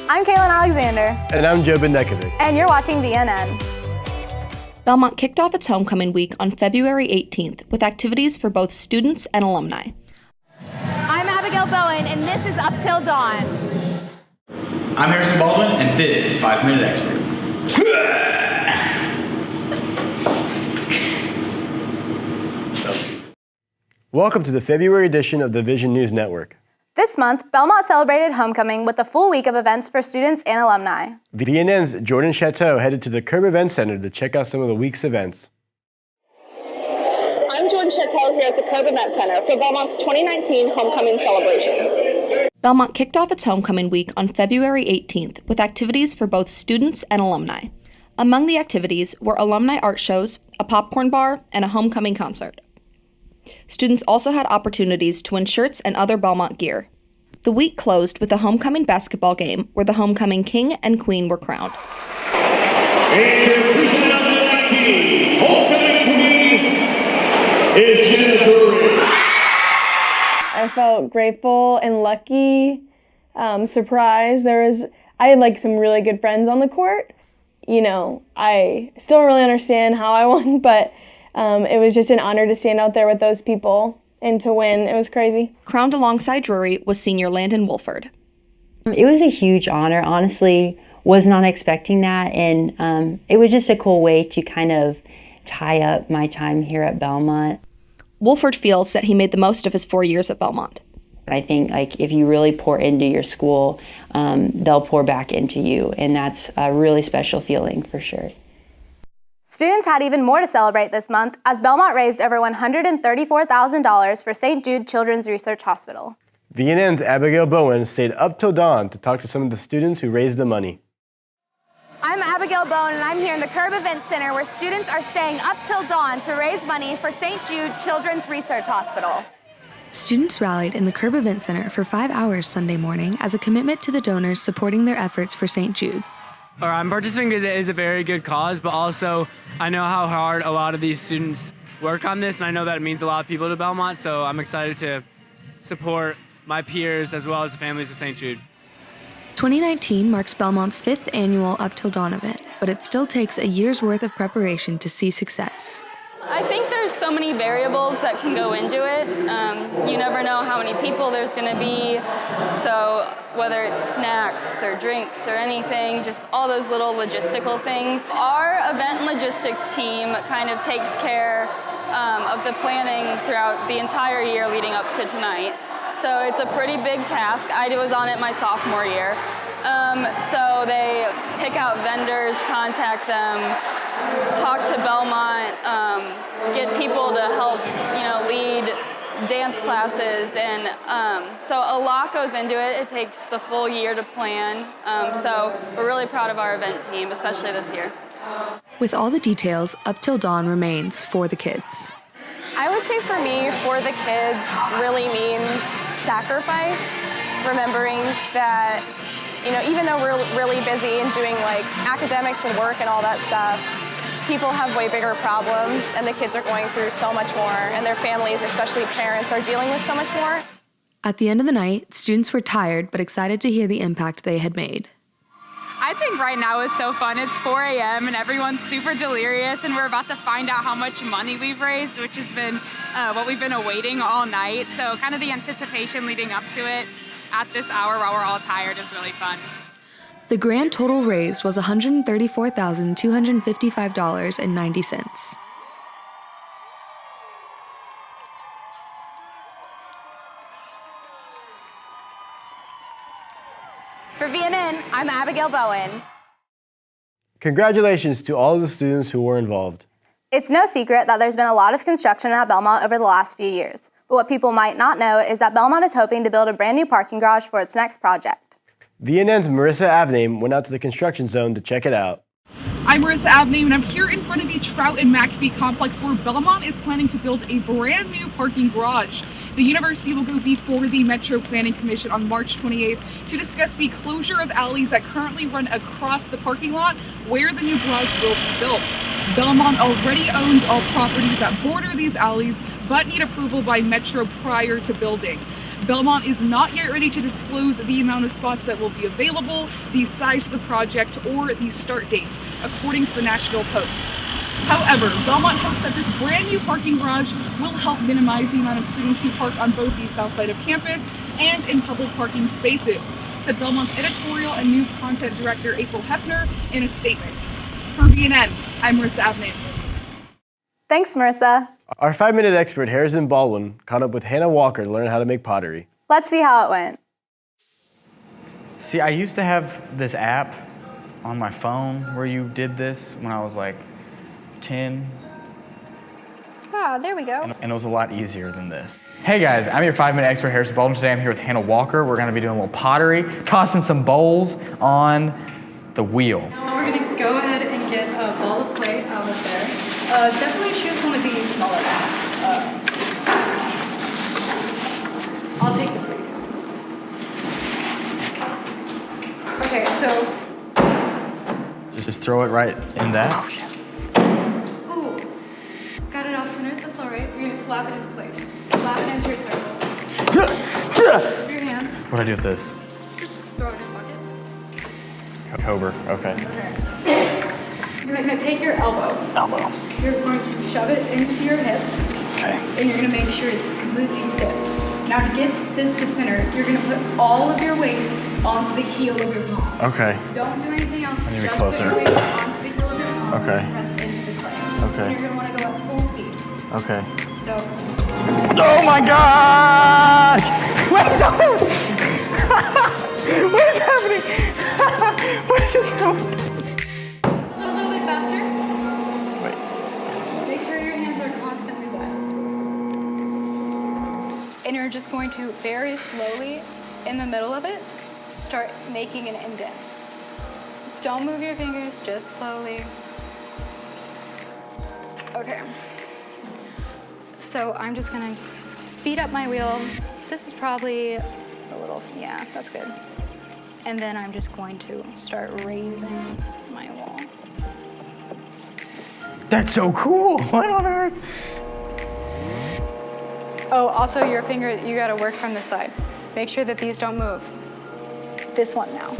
I'm Kaylin Alexander. And I'm Joe Bendekovic. And you're watching VNN. Belmont kicked off its homecoming week on February 18th with activities for both students and alumni. I'm Abigail Bowen, and this is Up Till Dawn. I'm Harrison Baldwin, and this is 5 Minute Expert. Welcome to the February edition of the Vision News Network. This month, Belmont celebrated homecoming with a full week of events for students and alumni. VNN's Jordan Chateau headed to the Curb Event Center to check out some of the week's events. I'm Jordan Chateau here at the Curb Event Center for Belmont's 2019 homecoming celebration. Belmont kicked off its homecoming week on February 18th with activities for both students and alumni. Among the activities were alumni art shows, a popcorn bar, and a homecoming concert. Students also had opportunities to win shirts and other Belmont gear. The week closed with a homecoming basketball game where the homecoming king and queen were crowned. Into 2019 homecoming queen is Jenna Drury. I felt grateful and lucky, surprised. I had some really good friends on the court. I still don't really understand how I won, but it was just an honor to stand out there with those people and to win. It was crazy. Crowned alongside Drury was senior Landon Wolford. It was a huge honor. Honestly, was not expecting that, and it was just a cool way to kind of tie up my time here at Belmont. Wolford feels that he made the most of his 4 years at Belmont. I think if you really pour into your school, they'll pour back into you, and that's a really special feeling for sure. Students had even more to celebrate this month as Belmont raised over $134,000 for St. Jude Children's Research Hospital. VNN's Abigail Bowen stayed up till dawn to talk to some of the students who raised the money. I'm Abigail Bowen, and I'm here in the Curb Event Center where students are staying up till dawn to raise money for St. Jude Children's Research Hospital. Students rallied in the Curb Event Center for 5 hours Sunday morning as a commitment to the donors supporting their efforts for St. Jude. I'm participating because it is a very good cause, but also I know how hard a lot of these students work on this, and I know that it means a lot of people to Belmont, so I'm excited to support my peers as well as the families of St. Jude. 2019 marks Belmont's 5th annual Up Till Dawn event, but it still takes a year's worth of preparation to see success. I think there's so many variables that can go into it. You never know how many people there's going to be. So whether it's snacks or drinks or anything, just all those little logistical things. Our event and logistics team kind of takes care of the planning throughout the entire year leading up to tonight. So it's a pretty big task. I was on it my sophomore year. So they pick out vendors, contact them, talk to Belmont, get people to help, lead dance classes, and so a lot goes into it. It takes the full year to plan, so we're really proud of our event team, especially this year. With all the details, Up Till Dawn remains for the kids. I would say for me, for the kids, really means sacrifice, remembering that even though we're really busy and doing academics and work and all that stuff, people have way bigger problems, and the kids are going through so much more, and their families, especially parents, are dealing with so much more. At the end of the night, students were tired but excited to hear the impact they had made. I think right now is so fun. It's 4 a.m. and everyone's super delirious, and we're about to find out how much money we've raised, which has been what we've been awaiting all night. So kind of the anticipation leading up to it at this hour while we're all tired is really fun. The grand total raised was $134,255.90. For VNN, I'm Abigail Bowen. Congratulations to all of the students who were involved. It's no secret that there's been a lot of construction at Belmont over the last few years. But what people might not know is that Belmont is hoping to build a brand new parking garage for its next project. VNN's Marissa Avname went out to the construction zone to check it out. I'm Marissa Avname, and I'm here in front of the Trout and McAfee complex where Belmont is planning to build a brand new parking garage. The university will go before the Metro Planning Commission on March 28th to discuss the closure of alleys that currently run across the parking lot where the new garage will be built. Belmont already owns all properties that border these alleys, but need approval by Metro prior to building. Belmont is not yet ready to disclose the amount of spots that will be available, the size of the project, or the start date, according to the National Post. However, Belmont hopes that this brand new parking garage will help minimize the amount of students who park on both the south side of campus and in public parking spaces, said Belmont's editorial and news content director April Hefner in a statement. For BNN, I'm Marissa Avnet. Thanks, Marissa. Our 5-minute expert, Harrison Baldwin, caught up with Hannah Walker to learn how to make pottery. Let's see how it went. See, I used to have this app on my phone where you did this when I was like 10. Ah, there we go. And it was a lot easier than this. Hey guys, I'm your 5-minute expert, Harrison Baldwin. Today I'm here with Hannah Walker. We're gonna be doing a little pottery, tossing some bowls on the wheel. Now we're gonna go ahead and get a ball of clay out of there. Definitely choose one of these smaller ones. I'll take the 3 pounds. Okay, so. Just throw it right in that. Oh, yes. Ooh, got it off center, that's all right. You're gonna slap it into place. Slap it into your circle. Your hands. What do I do with this? Just throw it in a bucket. Cobra, okay. You're gonna take your elbow. You're going to shove it into your hip. Okay. And you're gonna make sure it's completely stiff. Now to get this to center, you're gonna put all of your weight onto the heel of your palm. Okay. Don't do anything else. I need to be Just closer. put your weight onto the heel of your palm. Okay. And press into the clay. Okay. And you're gonna wanna go at full speed. Okay. So. Oh my gosh! Wait, no! What is happening? What is happening? A little bit faster. Wait. Make sure your hands are constantly wet. And you're just going to very slowly, in the middle of it, start making an indent. Don't move your fingers, just slowly. Okay. So I'm just gonna speed up my wheel. This is probably a little, yeah, that's good. And then I'm just going to start raising my wall. That's so cool. What on earth? Oh, also your finger, you gotta work from this side. Make sure that these don't move. This one now.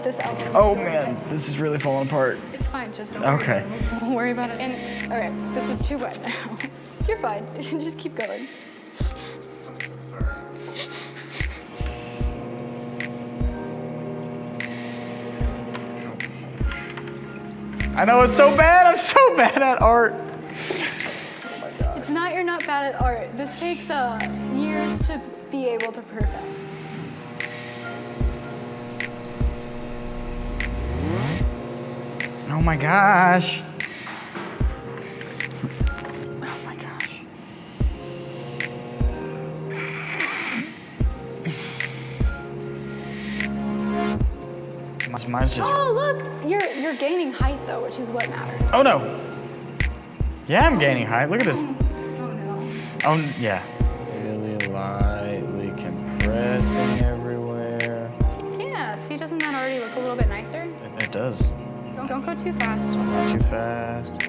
This elbow. Oh man, this is really falling apart. It's fine, just don't worry Okay. about it. Don't worry about it. And, okay, this is too wet now. You're fine, just keep going. I know it's so bad. I'm so bad at art. It's not you're not bad at art. This takes years to be able to perfect. Oh my gosh. Oh my gosh. Mine's just. Oh look, you're gaining height though, which is what matters. Oh no. Yeah, I'm gaining height. Look at this. Oh no. Oh yeah. Really lightly compressing everywhere. Yeah, see, doesn't that already look a little bit nicer? It does. Don't go too fast. Not too fast.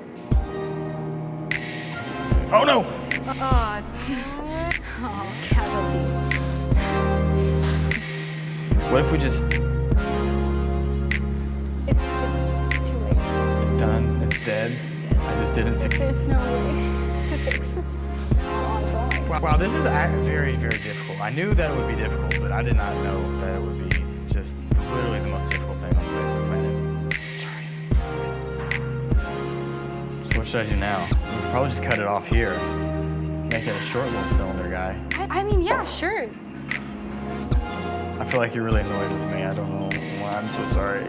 Oh no! Oh, casualty. What if we just? It's too late. It's done. It's dead. I just didn't succeed. There's no way to fix it. Wow, this is very, very difficult. I knew that it would be difficult, but I did not know that it would be just literally the most difficult thing on the face of the planet. Sorry. So what should I do now? I'll probably just cut it off here. Make it a short little cylinder guy. I mean, yeah, sure. I feel like you're really annoyed with me. I don't know why. I'm so sorry.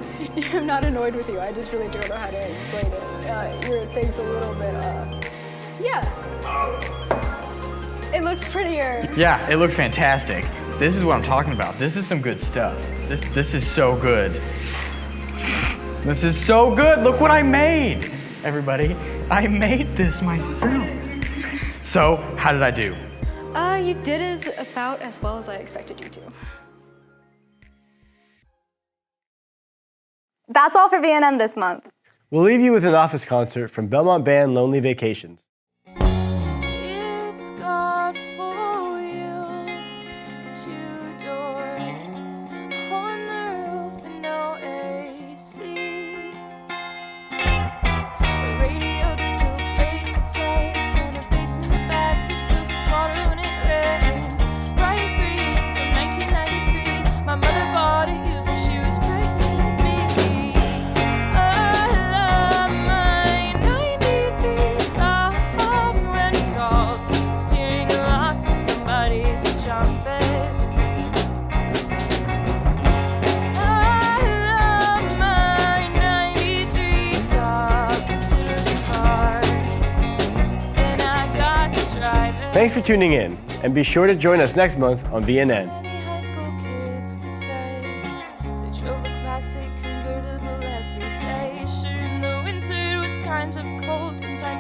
I'm not annoyed with you. I just really don't know how to explain it. Your thing's a little bit, yeah. It looks prettier. Yeah, it looks fantastic. This is what I'm talking about. This is some good stuff. This is so good. This is so good. Look what I made, everybody. I made this myself. So, how did I do? You did about as well as I expected you to. That's all for VNN this month. We'll leave you with an office concert from Belmont band Lonely Vacations. It's got 4 wheels, Thanks for tuning in, and be sure to join us next month on VNN. Many high school kids could say they drove a classic convertible every day. Sure, in the winter it was kind of cold, sometimes